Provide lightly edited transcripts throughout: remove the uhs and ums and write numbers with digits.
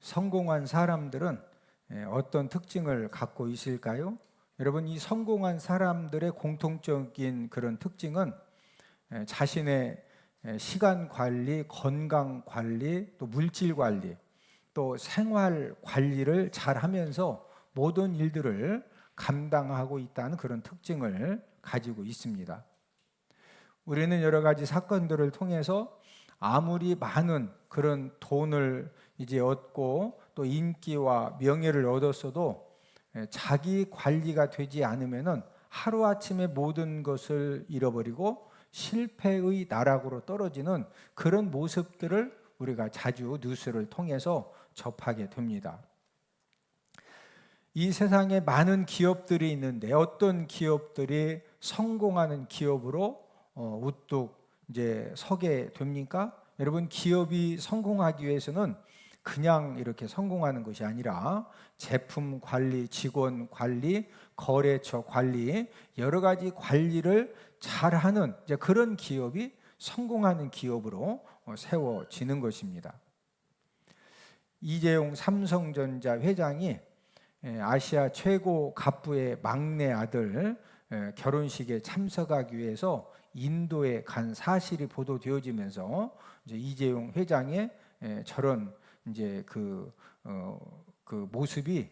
성공한 사람들은 어떤 특징을 갖고 있을까요? 여러분, 이 성공한 사람들의 공통적인 그런 특징은 자신의 시간 관리, 건강 관리, 또 물질 관리, 또 생활 관리를 잘 하면서 모든 일들을 감당하고 있다는 그런 특징을 가지고 있습니다. 우리는 여러 가지 사건들을 통해서 아무리 많은 그런 돈을 이제 얻고 또 인기와 명예를 얻었어도 자기 관리가 되지 않으면은 하루아침에 모든 것을 잃어버리고 실패의 나락으로 떨어지는 그런 모습들을 우리가 자주 뉴스를 통해서 접하게 됩니다. 이 세상에 많은 기업들이 있는데 어떤 기업들이 성공하는 기업으로 우뚝 이제 서게 됩니까? 여러분, 기업이 성공하기 위해서는 그냥 이렇게 성공하는 것이 아니라 제품 관리, 직원 관리, 거래처 관리, 여러 가지 관리를 잘하는 이제 그런 기업이 성공하는 기업으로 세워지는 것입니다. 이재용 삼성전자 회장이 아시아 최고 갑부의 막내 아들 결혼식에 참석하기 위해서 인도에 간 사실이 보도되어지면서 이제 이재용 회장의 저런 이제 그 모습이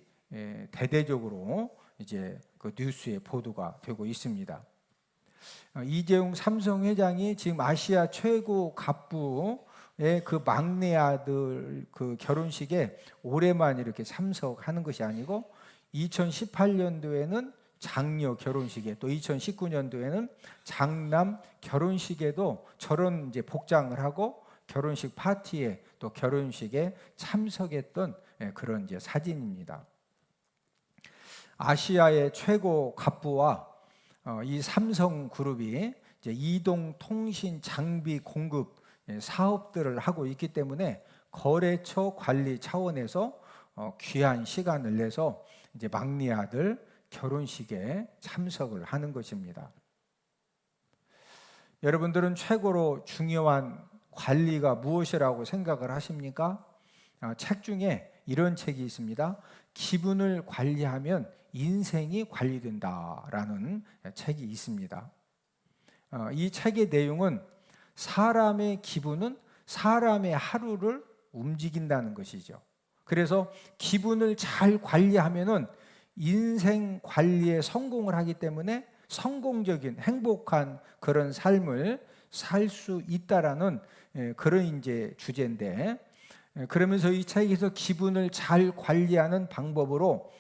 대대적으로 이제 그 뉴스에 보도가 되고 있습니다. 이재용 삼성 회장이 지금 아시아 최고 갑부의 그 막내 아들 그 결혼식에 올해만 이렇게 참석하는 것이 아니고 2018년도에는 장녀 결혼식에, 또 2019년도에는 장남 결혼식에도 저런 이제 복장을 하고 결혼식 파티에 또 결혼식에 참석했던 그런 이제 사진입니다. 아시아의 최고 갑부와 이 삼성그룹이 이제 이동 통신 장비 공급 사업들을 하고 있기 때문에 거래처 관리 차원에서 귀한 시간을 내서 이제 막내 아들 결혼식에 참석을 하는 것입니다. 여러분들은 최고로 중요한 관리가 무엇이라고 생각을 하십니까? 책 중에 이런 책이 있습니다. 기분을 관리하면 인생이 관리된다라는 책이 있습니다. 이 책의 내용은 사람의 기분은 사람의 하루를 움직인다는 것이죠. 그래서 기분을 잘 관리하면은 인생 관리에 성공을 하기 때문에 성공적인 행복한 그런 삶을 살 수 있다라는 그런 이제 주제인데, 그러면서 이 책에서 기분을 잘 관리하는 방법으로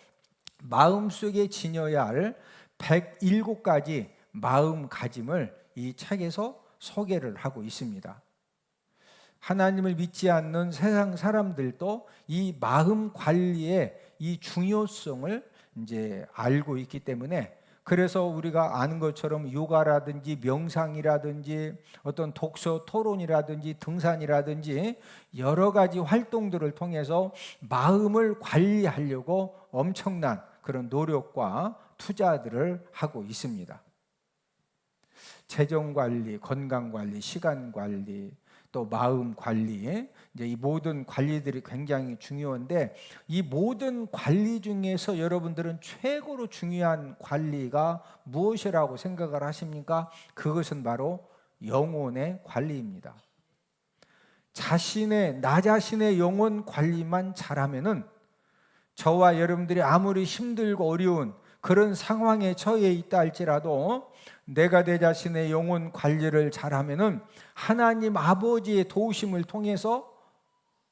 마음속에 지녀야 할 107가지 마음가짐을 이 책에서 소개를 하고 있습니다. 하나님을 믿지 않는 세상 사람들도 이 마음 관리의 이 중요성을 이제 알고 있기 때문에, 그래서 우리가 아는 것처럼 요가라든지 명상이라든지 어떤 독서 토론이라든지 등산이라든지 여러 가지 활동들을 통해서 마음을 관리하려고 엄청난 그런 노력과 투자들을 하고 있습니다. 재정 관리, 건강 관리, 시간 관리, 또 마음 관리, 이제 이 모든 관리들이 굉장히 중요한데, 이 모든 관리 중에서 여러분들은 최고로 중요한 관리가 무엇이라고 생각을 하십니까? 그것은 바로 영혼의 관리입니다. 나 자신의 영혼 관리만 잘하면은 저와 여러분들이 아무리 힘들고 어려운 그런 상황에 처해 있다 할지라도 내가 내 자신의 영혼 관리를 잘하면은 하나님 아버지의 도우심을 통해서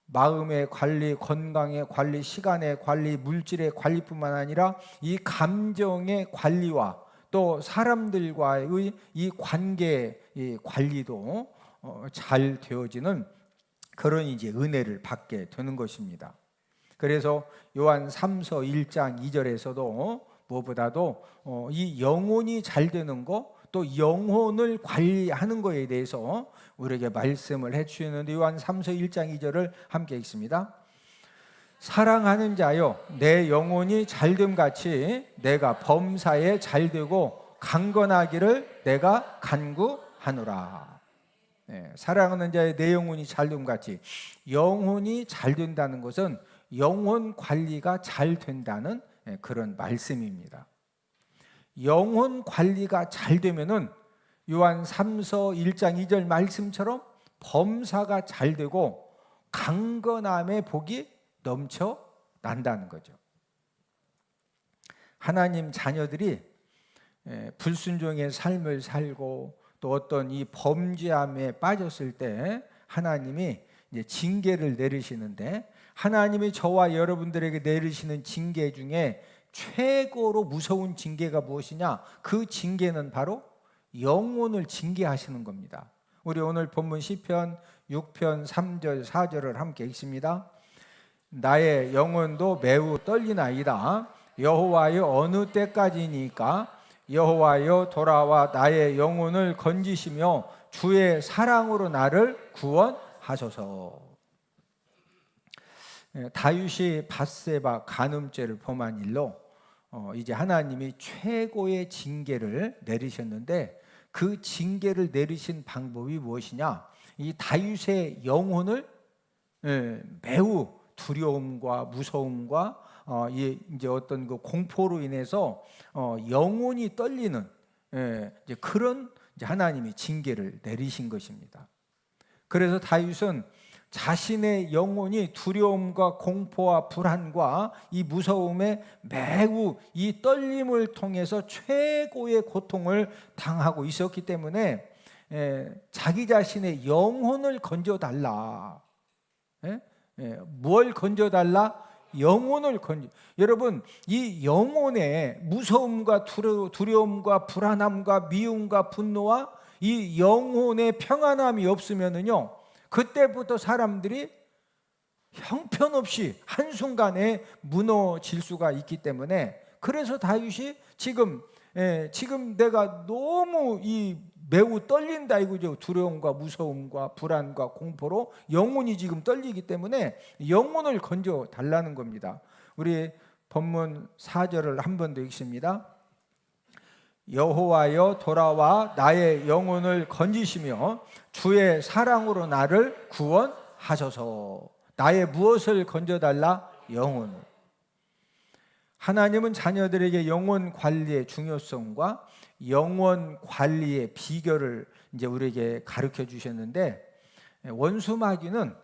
마음의 관리, 건강의 관리, 시간의 관리, 물질의 관리뿐만 아니라 이 감정의 관리와 또 사람들과의 이 관계의 관리도 잘 되어지는 그런 이제 은혜를 받게 되는 것입니다. 그래서 요한 3서 1장 2절에서도 무엇보다도 이 영혼이 잘 되는 것, 또 영혼을 관리하는 것에 대해서 우리에게 말씀을 해주시는데, 요한 3서 1장 2절을 함께 읽습니다. 사랑하는 자여, 내 영혼이 잘됨 같이 내가 범사에 잘되고 강건하기를 내가 간구하노라. 사랑하는 자의 내 영혼이 잘됨 같이, 영혼이 잘 된다는 것은 영혼 관리가 잘 된다는 그런 말씀입니다. 영혼 관리가 잘 되면은 요한 3서 1장 2절 말씀처럼 범사가 잘 되고 강건함의 복이 넘쳐 난다는 거죠. 하나님 자녀들이 불순종의 삶을 살고 또 어떤 이 범죄함에 빠졌을 때 하나님이 이제 징계를 내리시는데, 하나님이 저와 여러분들에게 내리시는 징계 중에 최고로 무서운 징계가 무엇이냐? 그 징계는 바로 영혼을 징계하시는 겁니다. 우리 오늘 본문 시편 6편 3절 4절을 함께 읽습니다. 나의 영혼도 매우 떨리나이다. 여호와여, 어느 때까지니까? 여호와여, 돌아와 나의 영혼을 건지시며 주의 사랑으로 나를 구원하소서. 다윗이 밧세바 간음죄를 범한 일로 이제 하나님이 최고의 징계를 내리셨는데, 그 징계를 내리신 방법이 무엇이냐? 이 다윗의 영혼을 매우 두려움과 무서움과 이제 어떤 그 공포로 인해서 영혼이 떨리는 이제 그런 이제 하나님이 징계를 내리신 것입니다. 그래서 다윗은 자신의 영혼이 두려움과 공포와 불안과 이 무서움에 매우 이 떨림을 통해서 최고의 고통을 당하고 있었기 때문에 자기 자신의 영혼을 건져달라. 뭘 건져달라? 영혼을 건져. 여러분, 이 영혼의 무서움과 두려움과 불안함과 미움과 분노와 이 영혼의 평안함이 없으면은요, 그때부터 사람들이 형편없이 한순간에 무너질 수가 있기 때문에, 그래서 다윗이 지금 내가 너무 매우 떨린다 이거죠. 두려움과 무서움과 불안과 공포로 영혼이 지금 떨리기 때문에 영혼을 건져 달라는 겁니다. 우리 본문 4절을 한 번 더 읽습니다. 여호와여, 돌아와 나의 영혼을 건지시며 주의 사랑으로 나를 구원하소서. 나의 무엇을 건져달라? 영혼을. 하나님은 자녀들에게 영혼 관리의 중요성과 영혼 관리의 비결을 이제 우리에게 가르쳐 주셨는데, 원수 마귀는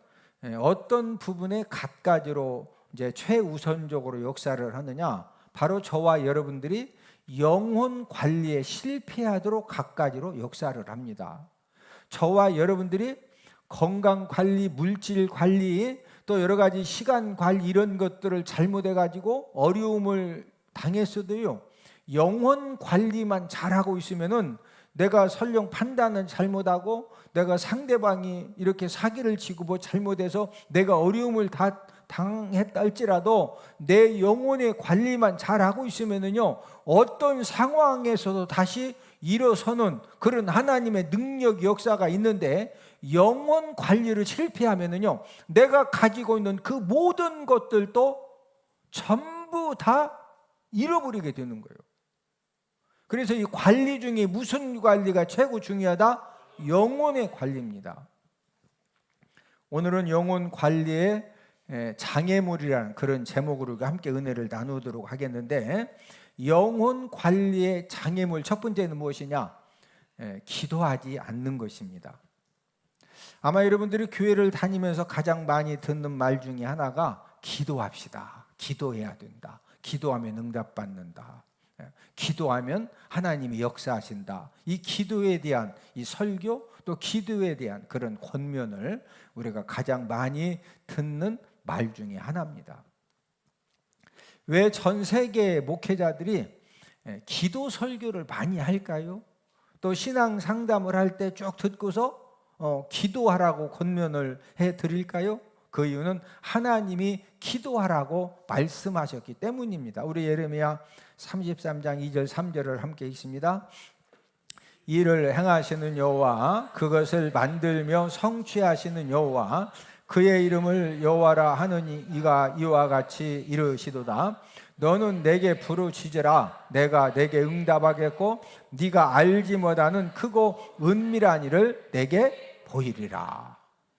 어떤 부분에 갖가지로 이제 최우선적으로 역사를 하느냐? 바로 저와 여러분들이 영혼 관리에 실패하도록 갖가지로 역사를 합니다. 저와 여러분들이 건강 관리, 물질 관리, 또 여러 가지 시간 관리 이런 것들을 잘못해 가지고 어려움을 당했어도요, 영혼 관리만 잘하고 있으면은 내가 설령 판단은 잘못하고 내가 상대방이 이렇게 사기를 치고 뭐 잘못해서 내가 어려움을 다 당했다 할지라도 내 영혼의 관리만 잘하고 있으면은요, 어떤 상황에서도 다시 일어서는 그런 하나님의 능력 역사가 있는데, 영혼 관리를 실패하면은요, 내가 가지고 있는 그 모든 것들도 전부 다 잃어버리게 되는 거예요. 그래서 이 관리 중에 무슨 관리가 최고 중요하다? 영혼의 관리입니다. 오늘은 영혼 관리의 장애물이라는 그런 제목으로 함께 은혜를 나누도록 하겠는데, 영혼 관리의 장애물 첫 번째는 무엇이냐? 기도하지 않는 것입니다. 아마 여러분들이 교회를 다니면서 가장 많이 듣는 말 중에 하나가 기도합시다. 기도해야 된다. 기도하면 응답받는다. 기도하면 하나님이 역사하신다. 이 기도에 대한 이 설교, 또 기도에 대한 그런 권면을 우리가 가장 많이 듣는 말 중에 하나입니다. 왜 전 세계 목회자들이 기도 설교를 많이 할까요? 또 신앙 상담을 할 때 쭉 듣고서 기도하라고 권면을 해드릴까요? 그 이유는 하나님이 기도하라고 말씀하셨기 때문입니다. 우리 예레미야 33장 2절 3절을 함께 읽습니다. 이를 행하시는 여호와, 그것을 만들며 성취하시는 여호와, 그의 이름을 여호와라 하는 이가 이와 같이 이르시도다. 너는 내게 부르짖으라. 내가 내게 응답하겠고 네가 알지 못하는 크고 은밀한 일을 내게 보이리라.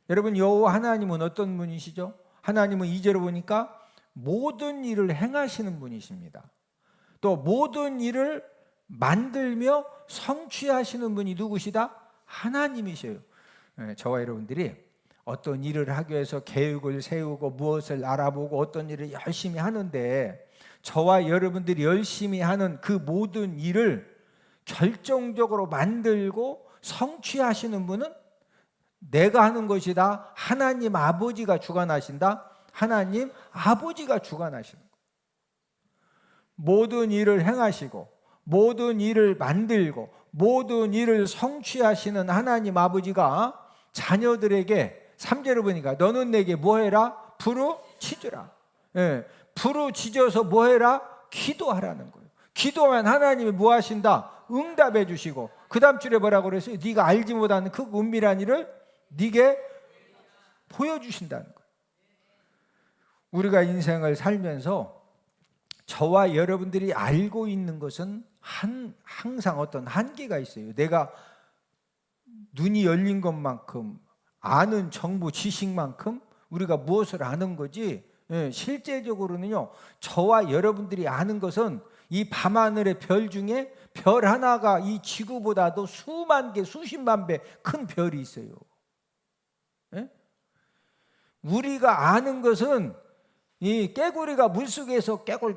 여러분, 여호와 하나님은 어떤 분이시죠? 하나님은 2절에 보니까 모든 일을 행하시는 분이십니다. 또 모든 일을 만들며 성취하시는 분이 누구시다? 하나님이셔요. 저와 여러분들이 어떤 일을 하기 위해서 계획을 세우고 무엇을 알아보고 어떤 일을 열심히 하는데, 저와 여러분들이 열심히 하는 그 모든 일을 결정적으로 만들고 성취하시는 분은 내가 하는 것이다. 하나님 아버지가 주관하신다. 하나님 아버지가 주관하시는 거예요. 모든 일을 행하시고 모든 일을 만들고 모든 일을 성취하시는 하나님 아버지가 자녀들에게 3절을 보니까 너는 내게 뭐해라? 부르짖으라. 부르짖어서 뭐해라? 기도하라는 거예요. 기도하면 하나님이 뭐 하신다? 응답해 주시고, 그 다음 줄에 뭐라고 그랬어요? 네가 알지 못하는 그 은밀한 일을 네게 보여주신다는 거예요. 우리가 인생을 살면서 저와 여러분들이 알고 있는 것은 항상 어떤 한계가 있어요. 내가 눈이 열린 것만큼 아는 정보 지식만큼 우리가 무엇을 아는 거지, 실제적으로는요, 저와 여러분들이 아는 것은 이 밤하늘의 별 중에 별 하나가 이 지구보다도 수만 개 수십만 배 큰 별이 있어요. 우리가 아는 것은 이 깨구리가 물속에서 깨굴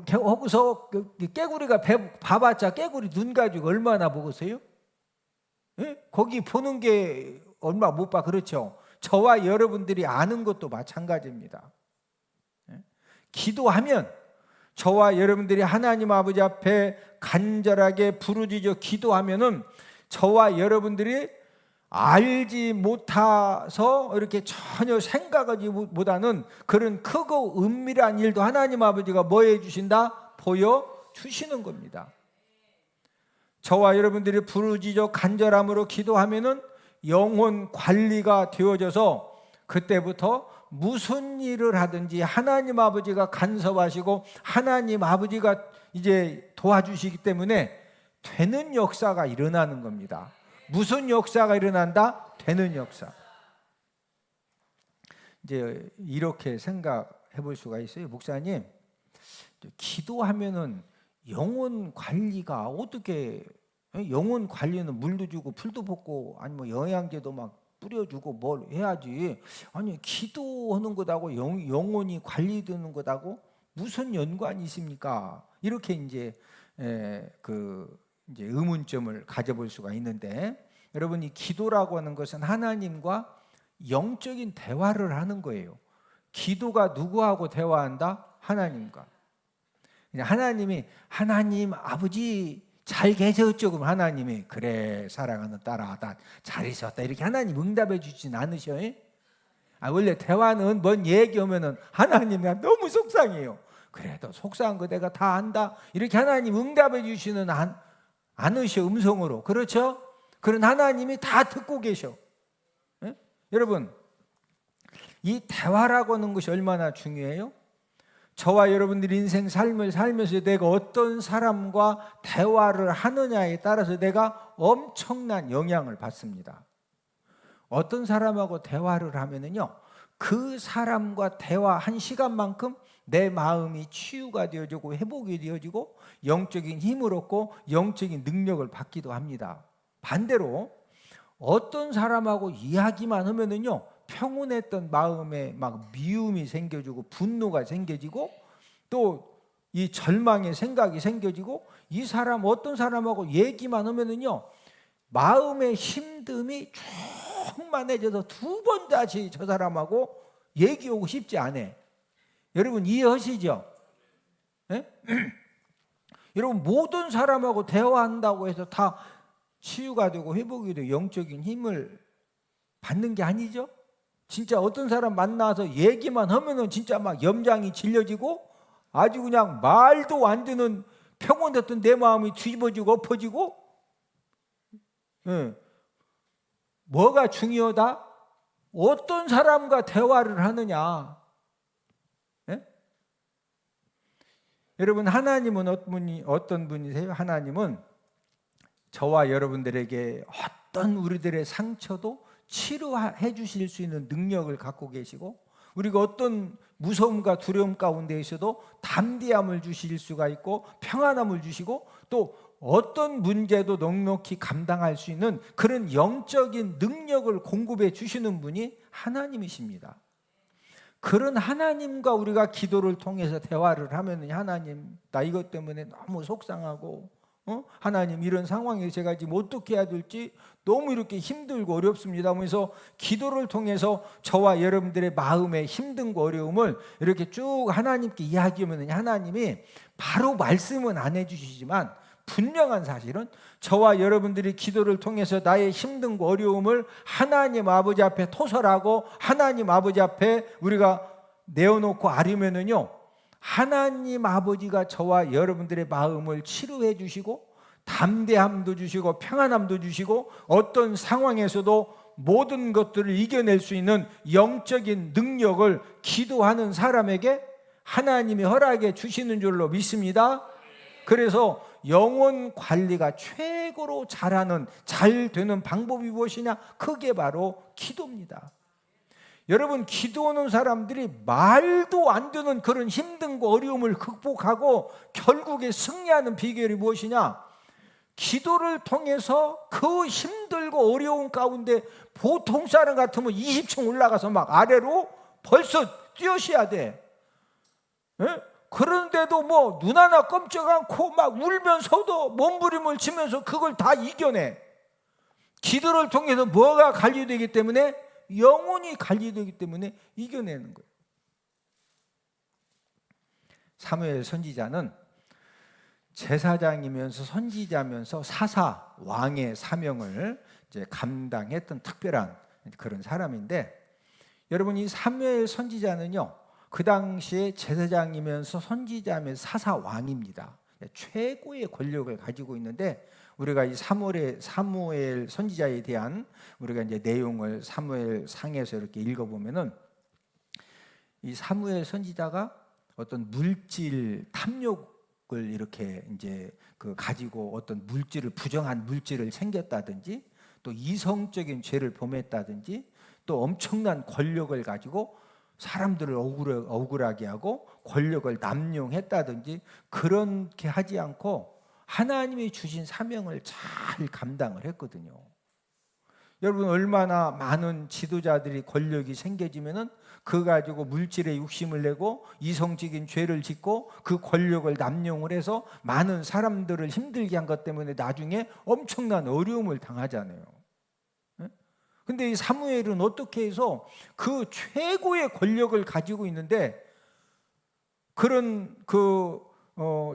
하고서 깨구리가 봐봤자 깨구리 눈 가지고 얼마나 보겠어요? 거기 보는 게 얼마 못 봐. 그렇죠? 저와 여러분들이 아는 것도 마찬가지입니다. 기도하면 저와 여러분들이 하나님 아버지 앞에 간절하게 부르짖어 기도하면은 저와 여러분들이 알지 못해서 이렇게 전혀 생각하지 못하는 그런 크고 은밀한 일도 하나님 아버지가 뭐 해주신다? 보여주시는 겁니다. 저와 여러분들이 부르짖어 간절함으로 기도하면은 영혼 관리가 되어져서 그때부터 무슨 일을 하든지 하나님 아버지가 간섭하시고 하나님 아버지가 이제 도와주시기 때문에 되는 역사가 일어나는 겁니다. 무슨 역사가 일어난다? 되는 역사. 이제 이렇게 생각해 볼 수가 있어요. 목사님, 기도하면은 영혼 관리가 어떻게, 영혼 관리는 물도 주고 풀도 볶고 아니 뭐 영양제도 막 뿌려주고 뭘 해야지, 아니 기도하는 것하고 영혼이 관리되는 것하고 무슨 연관이 있습니까? 이렇게 이제 이제 의문점을 가져볼 수가 있는데, 여러분, 이 기도라고 하는 것은 하나님과 영적인 대화를 하는 거예요. 기도가 누구하고 대화한다? 하나님과. 하나님이 하나님 아버지 잘 계셨죠? 그럼 하나님이 그래 사랑하는 딸아 나 잘 있었다 이렇게 하나님 응답해 주진 않으셔요? 원래 대화는 뭔 얘기 오면은 하나님 나 너무 속상해요. 그래도 속상한 거 내가 다 안다 이렇게 하나님 응답해 주시는 않으셔. 음성으로. 그렇죠? 그런 하나님이 다 듣고 계셔. 여러분, 이 대화라고 하는 것이 얼마나 중요해요? 저와 여러분들이 인생 삶을 살면서 내가 어떤 사람과 대화를 하느냐에 따라서 내가 엄청난 영향을 받습니다. 어떤 사람하고 대화를 하면은요, 그 사람과 대화한 시간만큼 내 마음이 치유가 되어지고 회복이 되어지고 영적인 힘을 얻고 영적인 능력을 받기도 합니다. 반대로 어떤 사람하고 이야기만 하면은요, 평온했던 마음에 막 미움이 생겨지고 분노가 생겨지고 또 이 절망의 생각이 생겨지고, 이 사람 어떤 사람하고 얘기만 하면은요, 마음의 힘듦이 충만해져서 두 번 다시 저 사람하고 얘기하고 싶지 않아. 여러분 이해하시죠? 여러분 모든 사람하고 대화한다고 해서 다 치유가 되고 회복이 되고 영적인 힘을 받는 게 아니죠. 진짜 어떤 사람 만나서 얘기만 하면은 진짜 막 염장이 질려지고 아주 그냥 말도 안 되는 평온했던 내 마음이 뒤집어지고 엎어지고. 뭐가 중요하다? 어떤 사람과 대화를 하느냐. 여러분, 하나님은 어떤 분이세요? 하나님은 저와 여러분들에게 어떤 우리들의 상처도 치료해 주실 수 있는 능력을 갖고 계시고, 우리가 어떤 무서움과 두려움 가운데 있어도 담대함을 주실 수가 있고 평안함을 주시고, 또 어떤 문제도 넉넉히 감당할 수 있는 그런 영적인 능력을 공급해 주시는 분이 하나님이십니다. 그런 하나님과 우리가 기도를 통해서 대화를 하면, 하나님, 나 이것 때문에 너무 속상하고, 하나님, 이런 상황에 제가 지금 어떻게 해야 될지 너무 이렇게 힘들고 어렵습니다 하면서 기도를 통해서 저와 여러분들의 마음의 힘든고 어려움을 이렇게 쭉 하나님께 이야기하면, 하나님이 바로 말씀은 안 해주시지만 분명한 사실은 저와 여러분들이 기도를 통해서 나의 힘든고 어려움을 하나님 아버지 앞에 토설하고 하나님 아버지 앞에 우리가 내어놓고 아뢰면은요, 하나님 아버지가 저와 여러분들의 마음을 치료해 주시고 담대함도 주시고 평안함도 주시고 어떤 상황에서도 모든 것들을 이겨낼 수 있는 영적인 능력을 기도하는 사람에게 하나님이 허락해 주시는 줄로 믿습니다. 그래서 영혼 관리가 최고로 잘 되는 방법이 무엇이냐? 그게 바로 기도입니다. 여러분, 기도하는 사람들이 말도 안 되는 그런 힘든고 어려움을 극복하고 결국에 승리하는 비결이 무엇이냐? 기도를 통해서 그 힘들고 어려운 가운데 보통 사람 같으면 20층 올라가서 막 아래로 벌써 뛰어셔야 돼. 그런데도 뭐 눈 하나 깜짝 않고 막 울면서도 몸부림을 치면서 그걸 다 이겨내. 기도를 통해서 뭐가 관리되기 때문에? 영혼이 관리되기 때문에 이겨내는 거예요. 사무엘 선지자는 제사장이면서 선지자면서 사사 왕의 사명을 이제 감당했던 특별한 그런 사람인데, 여러분, 이 사무엘 선지자는요, 그 당시에 제사장이면서 선지자면서 사사 왕입니다. 최고의 권력을 가지고 있는데, 우리가 이 사무엘 선지자에 대한 우리가 이제 내용을 사무엘 상에서 이렇게 읽어보면은, 이 사무엘 선지자가 어떤 물질 탐욕을 이렇게 이제 가지고 어떤 물질을, 부정한 물질을 챙겼다든지, 또 이성적인 죄를 범했다든지, 또 엄청난 권력을 가지고 사람들을 억울하게 하고 권력을 남용했다든지, 그렇게 하지 않고 하나님이 주신 사명을 잘 감당을 했거든요. 여러분, 얼마나 많은 지도자들이 권력이 생겨지면은 그거 가지고 물질에 욕심을 내고 이성적인 죄를 짓고 그 권력을 남용을 해서 많은 사람들을 힘들게 한 것 때문에 나중에 엄청난 어려움을 당하잖아요. 근데 이 사무엘은 어떻게 해서 그 최고의 권력을 가지고 있는데 그런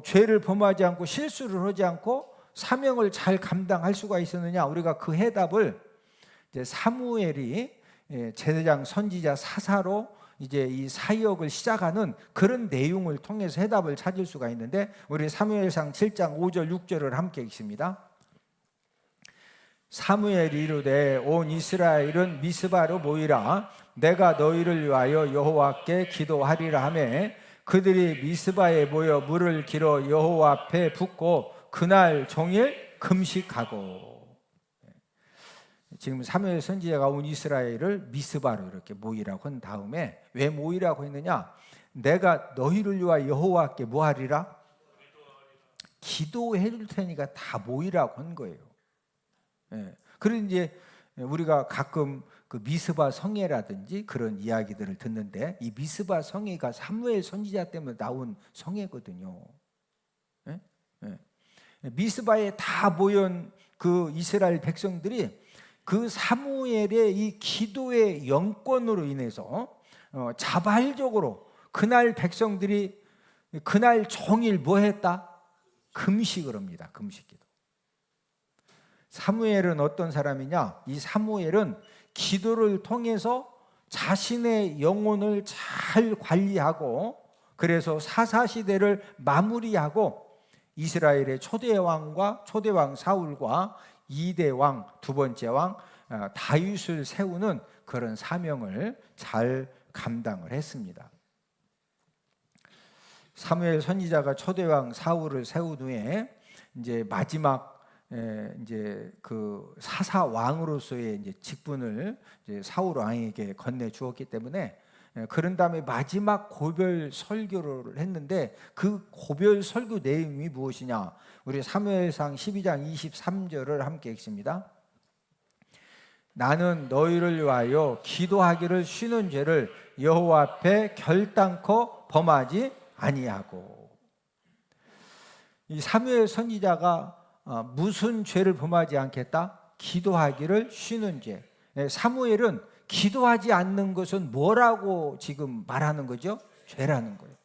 죄를 범하지 않고 실수를 하지 않고 사명을 잘 감당할 수가 있었느냐? 우리가 그 해답을 이제 사무엘이 제사장 선지자 사사로 이제 이 사역을 시작하는 그런 내용을 통해서 해답을 찾을 수가 있는데, 우리 사무엘상 7장 5절 6절을 함께 읽습니다. 사무엘이 이르되 온 이스라엘은 미스바로 모이라. 내가 너희를 위하여 여호와께 기도하리라 하매 그들이 미스바에 모여 물을 길어 여호와 앞에 붓고 그날 종일 금식하고. 지금 사무엘 선지자가 온 이스라엘을 미스바로 이렇게 모이라고 한 다음에 왜 모이라고 했느냐? 내가 너희를 위하여 여호와께 뭐 하리라? 기도해 줄 테니까 다 모이라고 한 거예요. 그런 이제 우리가 가끔 그 미스바 성회라든지 그런 이야기들을 듣는데, 이 미스바 성회가 사무엘 선지자 때문에 나온 성회거든요. 미스바에 다 모인 그 이스라엘 백성들이 그 사무엘의 이 기도의 영권으로 인해서 자발적으로 그날 백성들이 그날 종일 뭐 했다? 금식을 합니다. 금식기도. 사무엘은 어떤 사람이냐? 이 사무엘은 기도를 통해서 자신의 영혼을 잘 관리하고, 그래서 사사시대를 마무리하고 이스라엘의 초대왕 사울과 2대 왕, 두 번째 왕 다윗을 세우는 그런 사명을 잘 감당을 했습니다. 사무엘 선지자가 초대왕 사울을 세운 후에 이제 마지막 이제 그 사사 왕으로서의 이제 직분을 이제 사울 왕에게 건네 주었기 때문에, 그런 다음에 마지막 고별 설교를 했는데, 그 고별 설교 내용이 무엇이냐? 우리 사무엘상 12장 23절을 함께 읽습니다. 나는 너희를 위하여 기도하기를 쉬는 죄를 여호와 앞에 결단코 범하지 아니하고. 이 사무엘 선지자가 무슨 죄를 범하지 않겠다? 기도하기를 쉬는 죄. 사무엘은 기도하지 않는 것은 뭐라고 지금 말하는 거죠? 죄라는 거예요.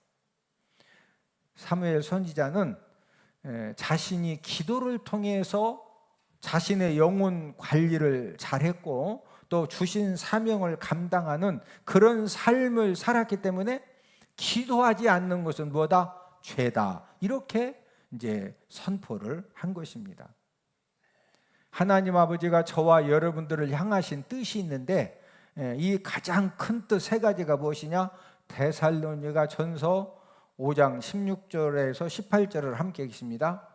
사무엘 선지자는 자신이 기도를 통해서 자신의 영혼 관리를 잘했고, 또 주신 사명을 감당하는 그런 삶을 살았기 때문에 기도하지 않는 것은 뭐다? 죄다. 이렇게 이제 선포를 한 것입니다. 하나님 아버지가 저와 여러분들을 향하신 뜻이 있는데, 이 가장 큰 뜻 세 가지가 무엇이냐? 데살로니가 전서 5장 16절에서 18절을 함께 읽습니다.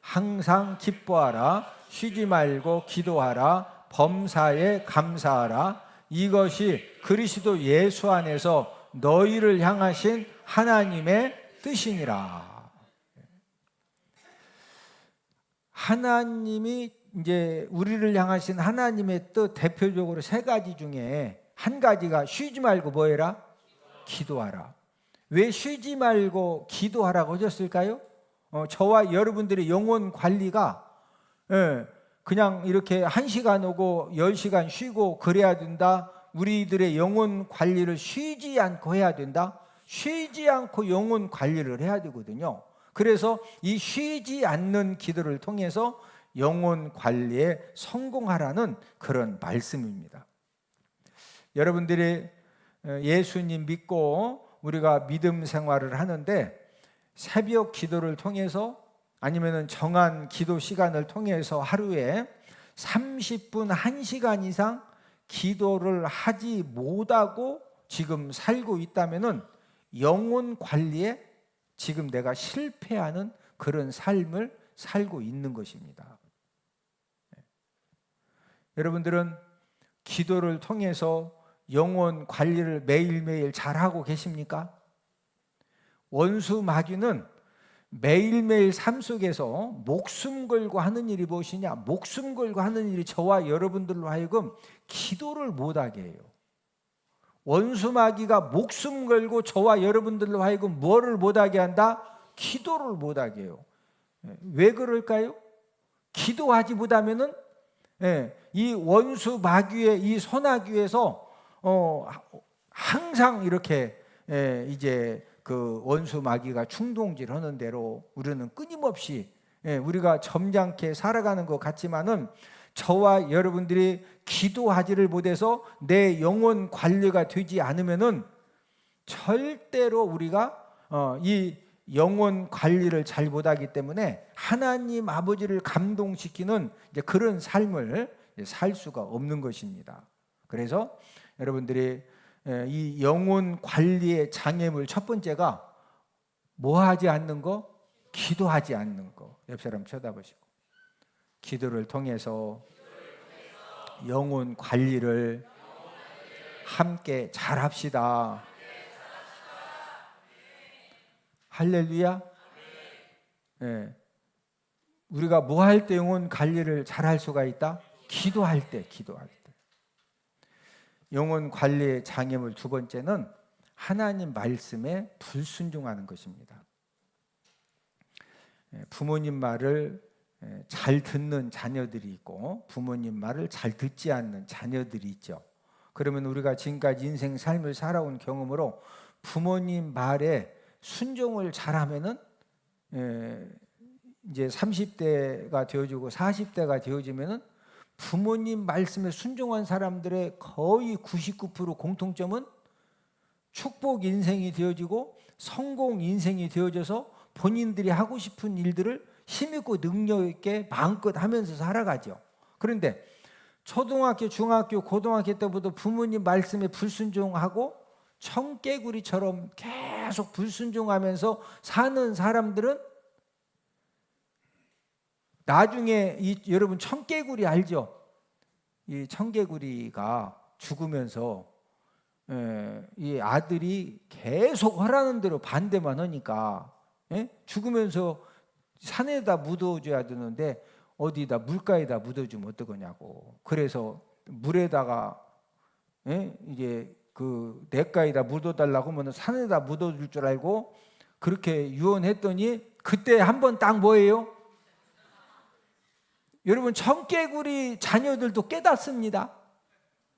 항상 기뻐하라, 쉬지 말고 기도하라, 범사에 감사하라. 이것이 그리스도 예수 안에서 너희를 향하신 하나님의 뜻이니라. 하나님이 이제 우리를 향하신 하나님의 뜻, 대표적으로 세 가지 중에 한 가지가 쉬지 말고 뭐 해라? 기도하라. 왜 쉬지 말고 기도하라고 하셨을까요? 저와 여러분들의 영혼 관리가 그냥 이렇게 1시간 오고 10시간 쉬고 그래야 된다. 우리들의 영혼 관리를 쉬지 않고 해야 된다. 쉬지 않고 영혼 관리를 해야 되거든요. 그래서 이 쉬지 않는 기도를 통해서 영혼 관리에 성공하라는 그런 말씀입니다. 여러분들이 예수님 믿고 우리가 믿음 생활을 하는데, 새벽 기도를 통해서 아니면 정한 기도 시간을 통해서 하루에 30분, 1시간 이상 기도를 하지 못하고 지금 살고 있다면 영혼 관리에 지금 내가 실패하는 그런 삶을 살고 있는 것입니다. 여러분들은 기도를 통해서 영혼 관리를 매일매일 잘하고 계십니까? 원수 마귀는 매일매일 삶 속에서 목숨 걸고 하는 일이 무엇이냐? 목숨 걸고 하는 일이 저와 여러분들로 하여금 기도를 못하게 해요. 원수 마귀가 목숨 걸고 저와 여러분들로 하여금 뭐를 못하게 한다? 기도를 못하게 해요. 왜 그럴까요? 기도하지 못하면은 이 원수 마귀의 이 선악귀에서 항상 이렇게 이제 그 원수 마귀가 충동질 하는 대로 우리는 끊임없이 우리가 점잖게 살아가는 것 같지만은, 저와 여러분들이 기도하지를 못해서 내 영혼 관리가 되지 않으면은 절대로 우리가 이 영혼 관리를 잘 못하기 때문에 하나님 아버지를 감동시키는 이제 그런 삶을 살 수가 없는 것입니다. 그래서 여러분들이 이 영혼 관리의 장애물 첫 번째가 뭐 하지 않는 거? 기도하지 않는 거. 옆 사람 쳐다보시고, 기도를 통해서 영혼 관리를 함께 잘합시다. 할렐루야. 우리가 뭐 할 때 영혼 관리를 잘할 수가 있다? 기도할 때. 영혼 관리의 장애물 두 번째는 하나님 말씀에 불순종하는 것입니다. 부모님 말을 잘 듣는 자녀들이 있고 부모님 말을 잘 듣지 않는 자녀들이 있죠. 그러면 우리가 지금까지 인생 삶을 살아온 경험으로 부모님 말에 순종을 잘하면은 이제 30대가 되어지고 40대가 되어지면은 부모님 말씀에 순종한 사람들의 거의 99% 공통점은 축복 인생이 되어지고 성공 인생이 되어져서 본인들이 하고 싶은 일들을 힘있고 능력 있게 마음껏 하면서 살아가죠. 그런데 초등학교, 중학교, 고등학교 때부터 부모님 말씀에 불순종하고 청개구리처럼 계속 불순종하면서 사는 사람들은 나중에 여러분 청개구리 알죠? 이 청개구리가 죽으면서 이 아들이 계속 하라는 대로 반대만 하니까 죽으면서 산에다 묻어줘야 되는데 어디다 물가에다 묻어주면 어떡하냐고. 그래서 물에다가 이제 그 냇가에다 묻어달라고 하면 산에다 묻어줄 줄 알고 그렇게 유언했더니 그때 한번 딱 뭐예요? 여러분 청개구리 자녀들도 깨닫습니다.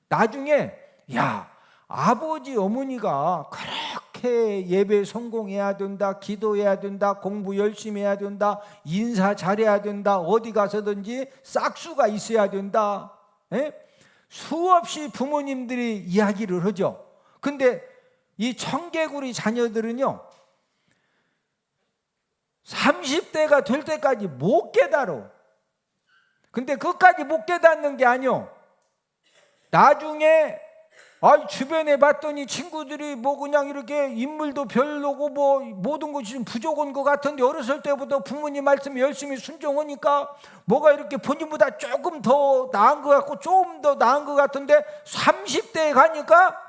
나중에 야 아버지 어머니가 그렇게 예배 성공해야 된다, 기도해야 된다, 공부 열심히 해야 된다, 인사 잘해야 된다, 어디 가서든지 싹수가 있어야 된다, 수없이 부모님들이 이야기를 하죠. 근데 이 청개구리 자녀들은요 30대가 될 때까지 못 깨달아. 근데 그까지 못 깨닫는 게 아니요, 나중에 주변에 봤더니 친구들이 뭐 그냥 이렇게 인물도 별로고 뭐 모든 것이 좀 부족한 것 같은데 어렸을 때부터 부모님 말씀 열심히 순종하니까 뭐가 이렇게 본인보다 조금 더 나은 것 같고 좀 더 나은 것 같은데 30대에 가니까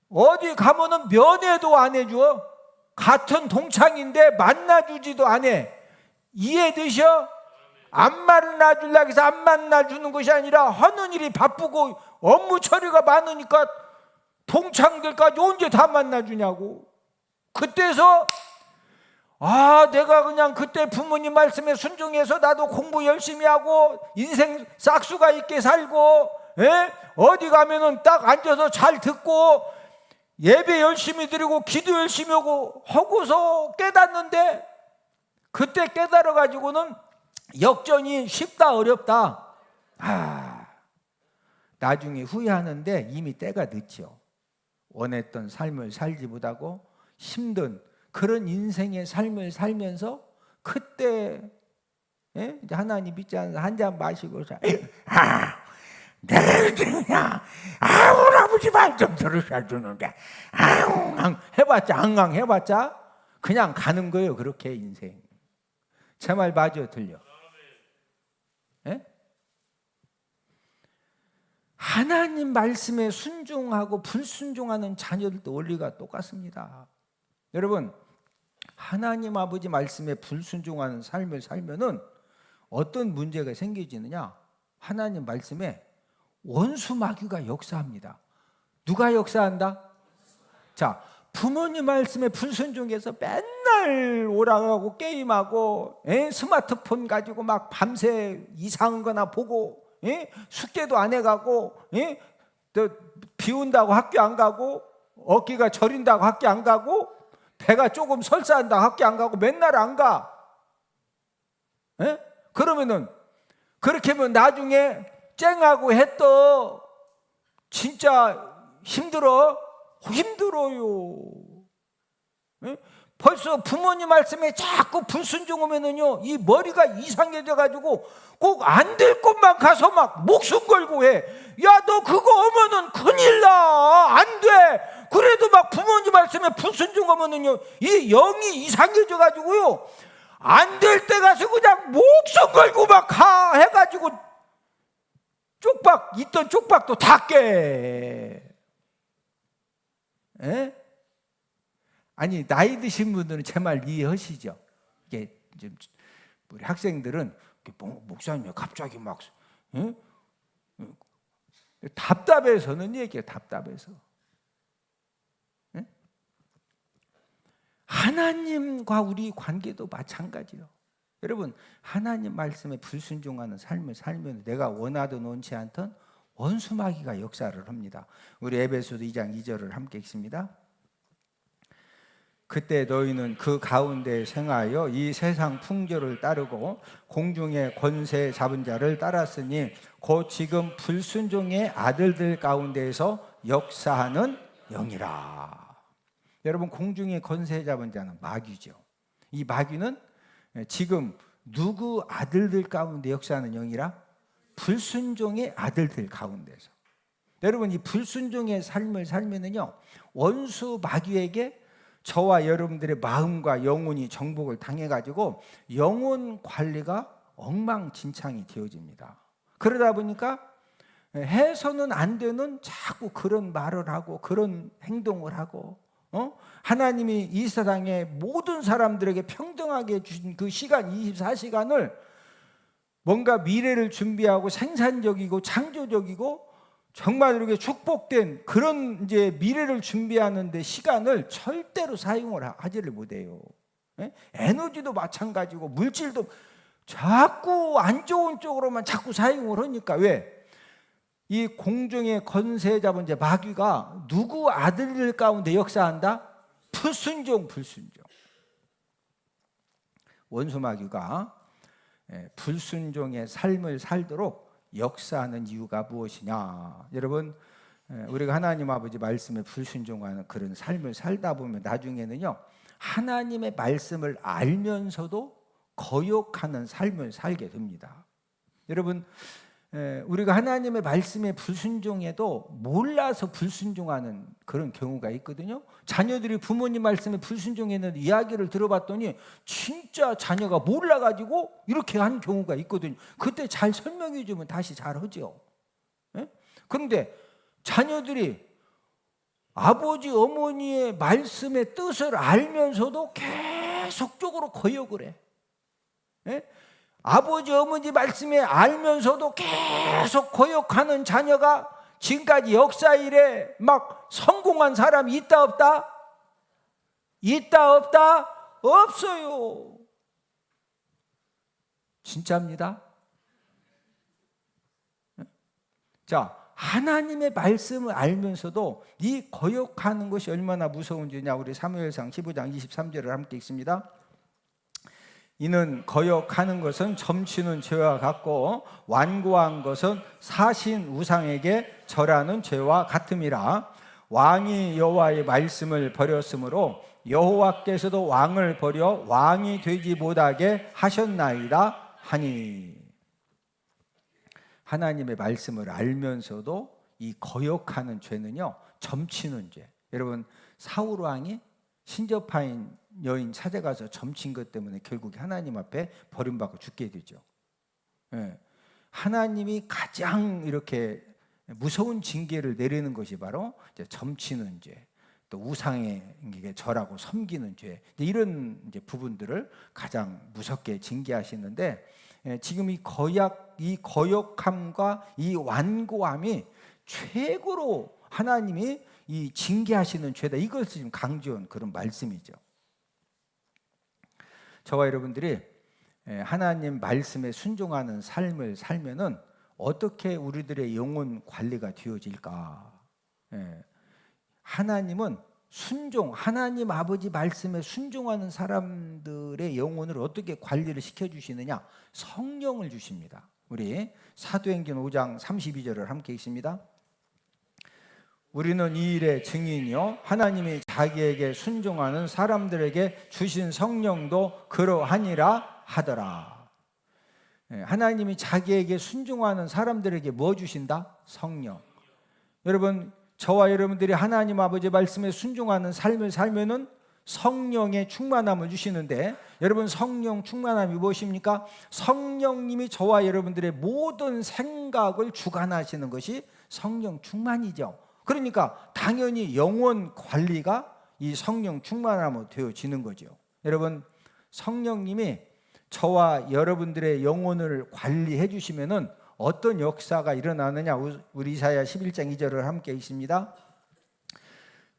어디 가면은 면회도 안 해줘. 같은 동창인데 만나주지도 안 해. 이해되셔? 안 만나주려고 해서 안 만나주는 것이 아니라 하는 일이 바쁘고 업무 처리가 많으니까 동창들까지 언제 다 만나주냐고. 그때서 내가 그냥 그때 부모님 말씀에 순종해서 나도 공부 열심히 하고 인생 싹수가 있게 살고 어디 가면은 딱 앉아서 잘 듣고 예배 열심히 드리고 기도 열심히 하고서 깨닫는데, 그때 깨달아 가지고는 역전이 쉽다 어렵다 나중에 후회하는데 이미 때가 늦죠. 원했던 삶을 살지 못하고 힘든 그런 인생의 삶을 살면서 그때 이제 하나님 믿지 않아서 한 잔 마시고 내가 그냥 우리 아버지 말 좀 들으셔 주는데 해봤자 앙앙 해봤자 그냥 가는 거예요. 그렇게 인생. 제 말 맞아 들려? 하나님 말씀에 순종하고 불순종하는 자녀들도 원리가 똑같습니다. 여러분 하나님 아버지 말씀에 불순종하는 삶을 살면은 어떤 문제가 생기지느냐? 하나님 말씀에 원수 마귀가 역사합니다. 누가 역사한다? 자, 부모님 말씀에 불순종해서 맨날 오락하고 게임하고 스마트폰 가지고 막 밤새 이상한 거나 보고 숙제도 안 해가고 또 비 온다고 학교 안 가고 어깨가 저린다고 학교 안 가고 배가 조금 설사한다고 학교 안 가고 맨날 안 가. 그러면은 그렇게 하면 나중에 쨍하고 했더 진짜 힘들어요. 벌써 부모님 말씀에 자꾸 불순종하면은요 이 머리가 이상해져 가지고 꼭 안 될 곳만 가서 막 목숨 걸고 해. 야, 너 그거 하면은 큰일 나. 안 돼. 그래도 막 부모님 말씀에 불순종하면은요 이 영이 이상해져 가지고요 안 될 때 가서 그냥 목숨 걸고 막 가 해가지고 쪽박 있던 쪽박도 다 깨. 아니 나이 드신 분들은 제 말 이해하시죠? 이게 우리 학생들은 목사님 갑자기 막 답답해서는 얘기해요. 답답해서. 하나님과 우리 관계도 마찬가지요. 여러분 하나님 말씀에 불순종하는 삶을 살면 내가 원하든 원치 않든 원수 마귀가 역사를 합니다. 우리 에베소서 2장 2절을 함께 읽습니다. 그때 너희는 그 가운데 생하여 이 세상 풍조를 따르고 공중의 권세 잡은 자를 따랐으니 곧 지금 불순종의 아들들 가운데에서 역사하는 영이라. 여러분 공중의 권세 잡은 자는 마귀죠. 이 마귀는 지금 누구 아들들 가운데 역사하는 영이라? 불순종의 아들들 가운데서. 여러분 이 불순종의 삶을 살면은요 원수 마귀에게 저와 여러분들의 마음과 영혼이 정복을 당해가지고 영혼 관리가 엉망진창이 되어집니다. 그러다 보니까 해서는 안 되는 자꾸 그런 말을 하고 그런 행동을 하고, 하나님이 이 세상의 모든 사람들에게 평등하게 주신 그 시간 24시간을 뭔가 미래를 준비하고 생산적이고 창조적이고 정말 이렇게 축복된 그런 이제 미래를 준비하는데 시간을 절대로 사용을 하지를 못해요. 에너지도 마찬가지고 물질도 자꾸 안 좋은 쪽으로만 자꾸 사용을 하니까. 왜? 이 공중의 권세 잡은 이제 마귀가 누구 아들들 가운데 역사한다? 불순종. 원수 마귀가 불순종의 삶을 살도록 역사하는 이유가 무엇이냐? 여러분, 우리가 하나님 아버지 말씀에 불순종하는 그런 삶을 살다 보면 나중에는요, 하나님의 말씀을 알면서도 거역하는 삶을 살게 됩니다. 여러분, 우리가 하나님의 말씀에 불순종해도 몰라서 불순종하는 그런 경우가 있거든요. 자녀들이 부모님 말씀에 불순종했는데 이야기를 들어봤더니 진짜 자녀가 몰라가지고 이렇게 한 경우가 있거든요. 그때 잘 설명해 주면 다시 잘하죠. 그런데 자녀들이 아버지 어머니의 말씀의 뜻을 알면서도 계속적으로 거역을 해. 아버지 어머니 말씀에 알면서도 계속 거역하는 자녀가 지금까지 역사 이래 막 성공한 사람이 있다 없다? 있다 없다? 없어요. 진짜입니다. 자, 하나님의 말씀을 알면서도 이 거역하는 것이 얼마나 무서운지냐, 우리 사무엘상 15장 23절을 함께 읽습니다. 이는 거역하는 것은 점치는 죄와 같고 완고한 것은 사신 우상에게 절하는 죄와 같음이라. 왕이 여호와의 말씀을 버렸으므로 여호와께서도 왕을 버려 왕이 되지 못하게 하셨나이다 하니. 하나님의 말씀을 알면서도 이 거역하는 죄는요, 점치는 죄. 여러분, 사울 왕이 신접하인 여인 찾아가서 점친 것 때문에 결국 하나님 앞에 버림받고 죽게 되죠. 하나님이 가장 이렇게 무서운 징계를 내리는 것이 바로 이제 점치는 죄, 또 우상에게 절하고 섬기는 죄, 이런 이제 부분들을 가장 무섭게 징계하시는데, 지금 이 거역함과 이 완고함이 최고로 하나님이 이 징계하시는 죄다, 이것을 지금 강조한 그런 말씀이죠. 저와 여러분들이 하나님 말씀에 순종하는 삶을 살면은 어떻게 우리들의 영혼 관리가 되어질까? 하나님은 하나님 아버지 말씀에 순종하는 사람들의 영혼을 어떻게 관리를 시켜주시느냐? 성령을 주십니다. 우리 사도행전 5장 32절을 함께 읽습니다. 우리는 이 일의 증인이요 하나님이 자기에게 순종하는 사람들에게 주신 성령도 그러하니라 하더라. 하나님이 자기에게 순종하는 사람들에게 뭐 주신다? 성령. 여러분, 저와 여러분들이 하나님 아버지 말씀에 순종하는 삶을 살면은 성령의 충만함을 주시는데, 여러분, 성령 충만함이 무엇입니까? 성령님이 저와 여러분들의 모든 생각을 주관하시는 것이 성령 충만이죠. 그러니까 당연히 영혼 관리가 이 성령 충만함으로 되어지는 거죠. 여러분, 성령님이 저와 여러분들의 영혼을 관리해 주시면은 어떤 역사가 일어나느냐? 우리 이사야 11장 2절을 함께 읽습니다.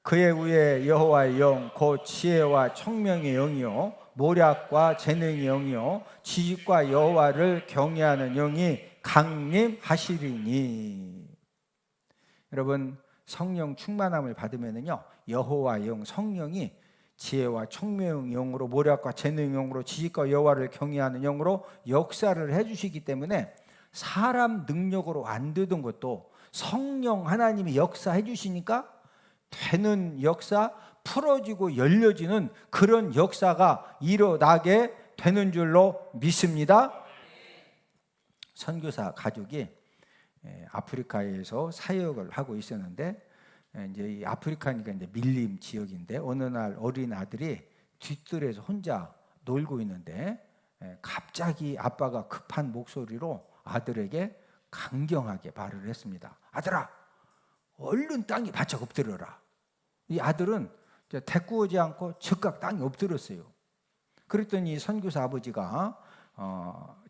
그의 위에 여호와의 영 곧 지혜와 총명의 영이요 모략과 재능의 영이요 지식과 여호와를 경외하는 영이 강림하시리니. 여러분, 성령 충만함을 받으면은요, 여호와 영 성령이 지혜와 총명의 영으로 모략과 재능의 영으로 지식과 여호와를 경외하는 영으로 역사를 해주시기 때문에 사람 능력으로 안 되던 것도 성령 하나님이 역사해 주시니까 되는 역사, 풀어지고 열려지는 그런 역사가 일어나게 되는 줄로 믿습니다. 선교사 가족이 아프리카에서 사역을 하고 있었는데, 이제 이 아프리카니까 이제 밀림 지역인데 어느 날 어린 아들이 뒷뜰에서 혼자 놀고 있는데 갑자기 아빠가 급한 목소리로 아들에게 강경하게 말을 했습니다. 아들아, 얼른 땅에 바짝 엎드려라. 이 아들은 대꾸하지 않고 즉각 땅에 엎드렸어요. 그랬더니 선교사 아버지가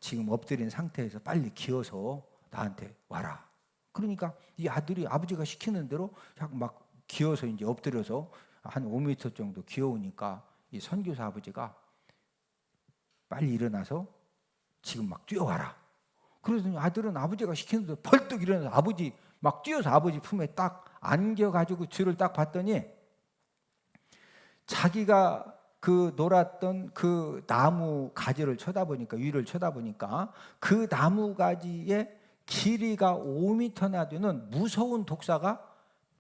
지금 엎드린 상태에서 빨리 기어서 나한테 와라. 그러니까 이 아들이 아버지가 시키는 대로 막 기어서 이제 엎드려서 한 5m 정도 기어오니까 이 선교사 아버지가 빨리 일어나서 지금 막 뛰어와라. 그러더니 아들은 아버지가 시키는 대로 벌떡 일어나서 아버지 막 뛰어서 아버지 품에 딱 안겨가지고 뒤를 딱 봤더니 자기가 그 놀았던 그 나무 가지를 쳐다보니까 위를 쳐다보니까 그 나무 가지에 길이가 5m나 되는 무서운 독사가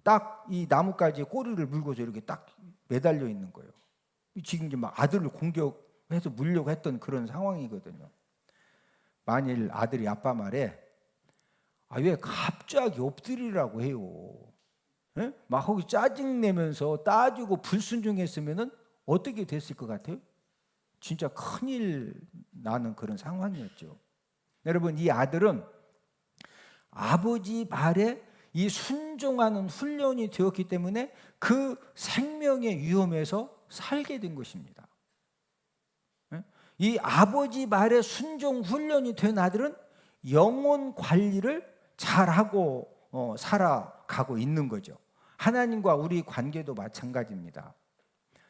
딱 이 나뭇가지에 꼬리를 물고서 이렇게 딱 매달려 있는 거예요. 지금 이제 막 아들을 공격해서 물려고 했던 그런 상황이거든요. 만일 아들이 아빠 말에 왜 갑자기 엎드리라고 해요? 예? 막 거기 짜증 내면서 따지고 불순종했으면은 어떻게 됐을 것 같아요? 진짜 큰일 나는 그런 상황이었죠. 여러분, 이 아들은 아버지 말에 이 순종하는 훈련이 되었기 때문에 그 생명의 위험에서 살게 된 것입니다. 이 아버지 말에 순종 훈련이 된 아들은 영혼 관리를 잘하고 살아가고 있는 거죠. 하나님과 우리 관계도 마찬가지입니다.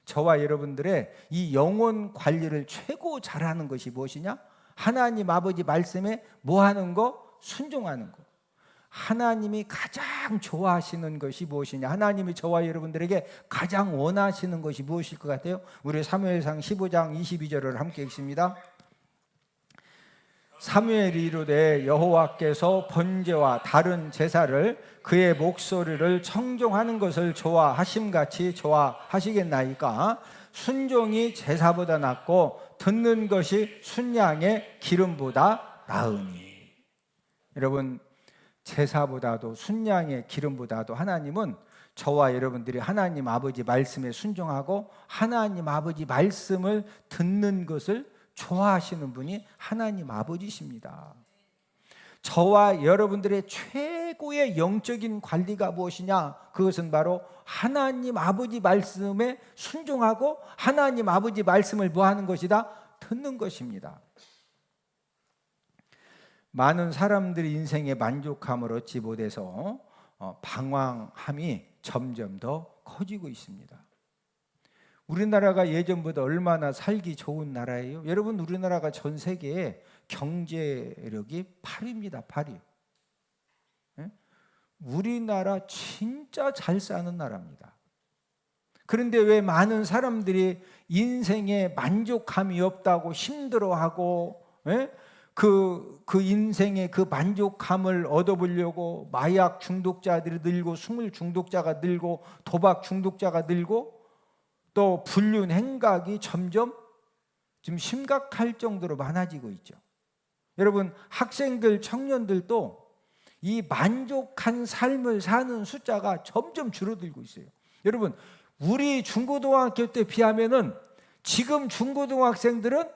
저와 여러분들의 이 영혼 관리를 최고 잘하는 것이 무엇이냐? 하나님 아버지 말씀에 뭐 하는 거? 순종하는 거. 하나님이 가장 좋아하시는 것이 무엇이냐? 하나님이 저와 여러분들에게 가장 원하시는 것이 무엇일 것 같아요? 우리 사무엘상 15장 22절을 함께 읽습니다. 사무엘이 이르되 여호와께서 번제와 다른 제사를 그의 목소리를 청종하는 것을 좋아하심같이 좋아하시겠나이까? 순종이 제사보다 낫고 듣는 것이 순양의 기름보다 나으니. 여러분, 제사보다도 순양의 기름보다도 하나님은 저와 여러분들이 하나님 아버지 말씀에 순종하고 하나님 아버지 말씀을 듣는 것을 좋아하시는 분이 하나님 아버지십니다. 저와 여러분들의 최고의 영적인 관리가 무엇이냐? 그것은 바로 하나님 아버지 말씀에 순종하고 하나님 아버지 말씀을 뭐 하는 것이다? 듣는 것입니다. 많은 사람들이 인생의 만족함을 얻지 못해서 방황함이 점점 더 커지고 있습니다. 우리나라가 예전보다 얼마나 살기 좋은 나라예요? 여러분, 우리나라가 전 세계에 경제력이 8위입니다. 8위. 우리나라 진짜 잘 사는 나라입니다. 그런데 왜 많은 사람들이 인생에 만족함이 없다고 힘들어하고 그 인생의 그 만족감을 얻어보려고 마약 중독자들이 늘고 술 중독자가 늘고 도박 중독자가 늘고 또 불륜 행각이 점점 지금 심각할 정도로 많아지고 있죠. 여러분, 학생들, 청년들도 이 만족한 삶을 사는 숫자가 점점 줄어들고 있어요. 여러분, 우리 중고등학교 때 비하면은 지금 중고등학생들은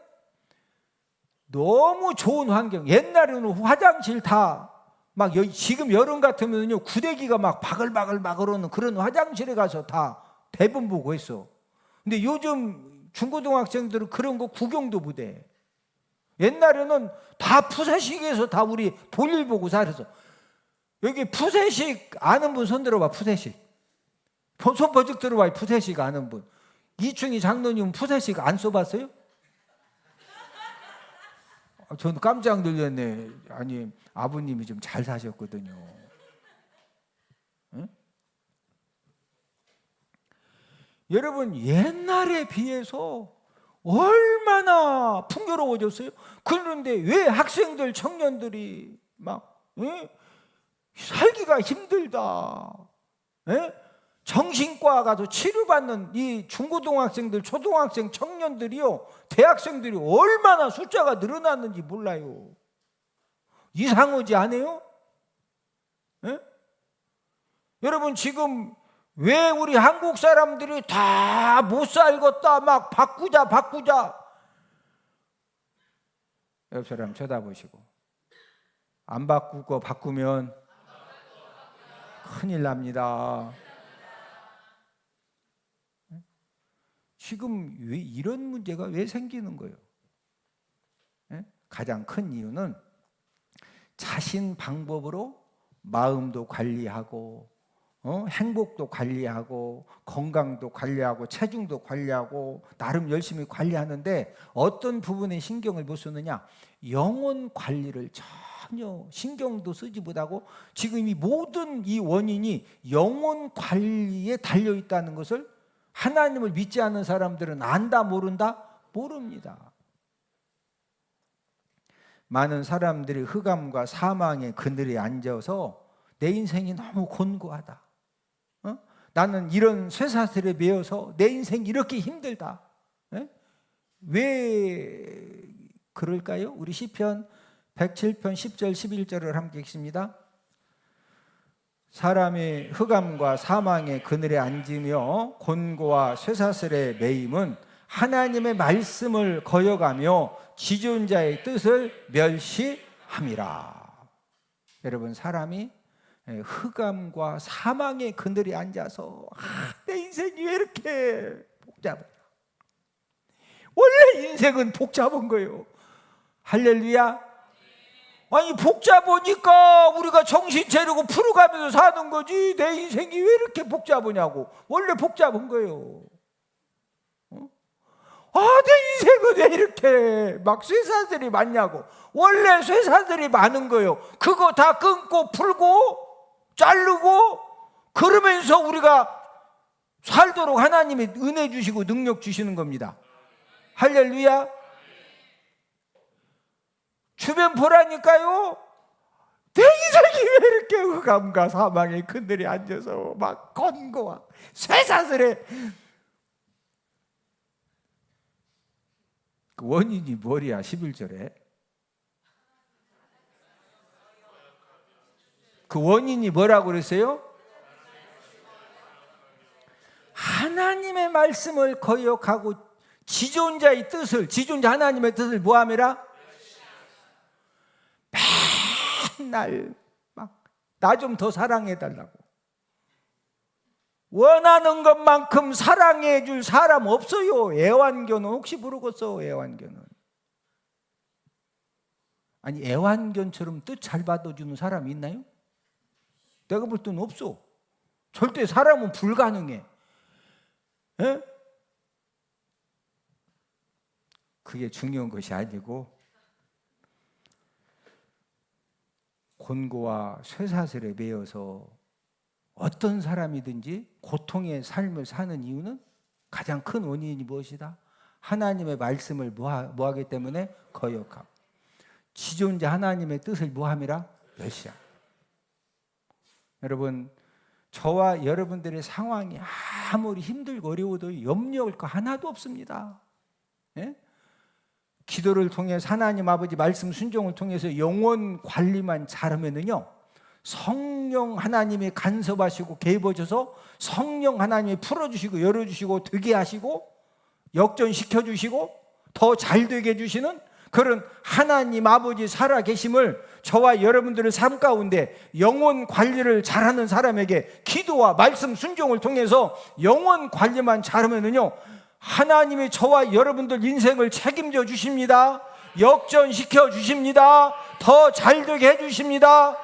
너무 좋은 환경. 옛날에는 화장실 다 막 지금 여름 같으면요 구데기가 막 바글바글 오는 그런 화장실에 가서 다 대본 보고 했어. 근데 요즘 중고등학생들은 그런 거 구경도 못해. 옛날에는 다 푸세식에서 다 우리 볼일 보고 살았어. 여기 푸세식 아는 분 손 들어봐. 푸세식. 손 버쩍 들어봐. 푸세식 아는 분. 이충희 장로님 푸세식 안 써봤어요? 저는 깜짝 놀랐네. 아니, 아버님이 좀 잘 사셨거든요. 응? 여러분, 옛날에 비해서 얼마나 풍요로워졌어요? 그런데 왜 학생들, 청년들이 막 살기가 힘들다. 정신과 가서 치료받는 이 중고등학생들, 초등학생, 청년들이요, 대학생들이 얼마나 숫자가 늘어났는지 몰라요. 이상하지 않아요? 여러분, 지금 왜 우리 한국 사람들이 다 못 살겠다 막 바꾸자 옆 사람 쳐다보시고, 안 바꾸고 바꾸면 큰일 납니다. 지금 왜 이런 문제가 왜 생기는 거예요? 가장 큰 이유는 자신 방법으로 마음도 관리하고, 행복도 관리하고, 건강도 관리하고, 체중도 관리하고, 나름 열심히 관리하는데 어떤 부분에 신경을 못 쓰느냐? 영혼 관리를 전혀 신경도 쓰지 못하고, 지금 이 모든 이 원인이 영혼 관리에 달려 있다는 것을 하나님을 믿지 않는 사람들은 안다 모른다? 모릅니다. 많은 사람들이 흑암과 사망의 그늘에 앉아서 내 인생이 너무 곤고하다, 나는 이런 쇠사슬에 매여서 내 인생이 이렇게 힘들다. 왜 그럴까요? 우리 시편 107편 10절 11절을 함께 읽습니다. 사람이 흑암과 사망의 그늘에 앉으며 곤고와 쇠사슬에 매임은 하나님의 말씀을 거역하며 지존자의 뜻을 멸시함이라. 여러분, 사람이 흑암과 사망의 그늘에 앉아서 내 인생이 왜 이렇게 복잡해? 원래 인생은 복잡한 거예요. 할렐루야. 아니, 복잡하니까 우리가 정신 차리고 풀어가면서 사는 거지, 내 인생이 왜 이렇게 복잡하냐고. 원래 복잡한 거예요. 내 인생은 왜 이렇게 막 쇠사슬이 많냐고. 원래 쇠사슬이 많은 거예요. 그거 다 끊고 풀고 자르고 그러면서 우리가 살도록 하나님이 은혜 주시고 능력 주시는 겁니다. 할렐루야. 주변 보라니까요. 내 인생이 왜 이렇게 흑암과 사망의 그늘에 앉아서 막 건고와 쇠사슬에. 그 원인이 뭐야? 11절에 그 원인이 뭐라고 그랬어요? 하나님의 말씀을 거역하고 지존자의 뜻을, 지존자 하나님의 뜻을 뭐함이라? 맨날 막 나 좀 더 사랑해달라고, 원하는 것만큼 사랑해 줄 사람 없어요. 애완견은 혹시 모르겠어? 애완견은, 아니 애완견처럼 뜻 잘 받아주는 사람이 있나요? 내가 볼 때는 없어. 절대 사람은 불가능해. 에? 그게 중요한 것이 아니고, 곤고와 쇠사슬에 매여서 어떤 사람이든지 고통의 삶을 사는 이유는 가장 큰 원인이 무엇이다? 하나님의 말씀을 뭐하기 때문에? 거역함. 지존자 하나님의 뜻을 뭐함이라? 멸시함. 여러분, 저와 여러분들의 상황이 아무리 힘들고 어려워도 염려할 거 하나도 없습니다. 예? 기도를 통해서 하나님 아버지 말씀 순종을 통해서 영혼 관리만 잘하면은요, 성령 하나님이 간섭하시고 개입하셔서 성령 하나님이 풀어주시고 열어주시고 되게 하시고 역전시켜주시고 더 잘되게 해주시는 그런 하나님 아버지 살아계심을 저와 여러분들의 삶 가운데 영혼 관리를 잘하는 사람에게 기도와 말씀 순종을 통해서 영혼 관리만 잘하면은요, 하나님이 저와 여러분들 인생을 책임져 주십니다. 역전시켜 주십니다. 더 잘되게 해 주십니다.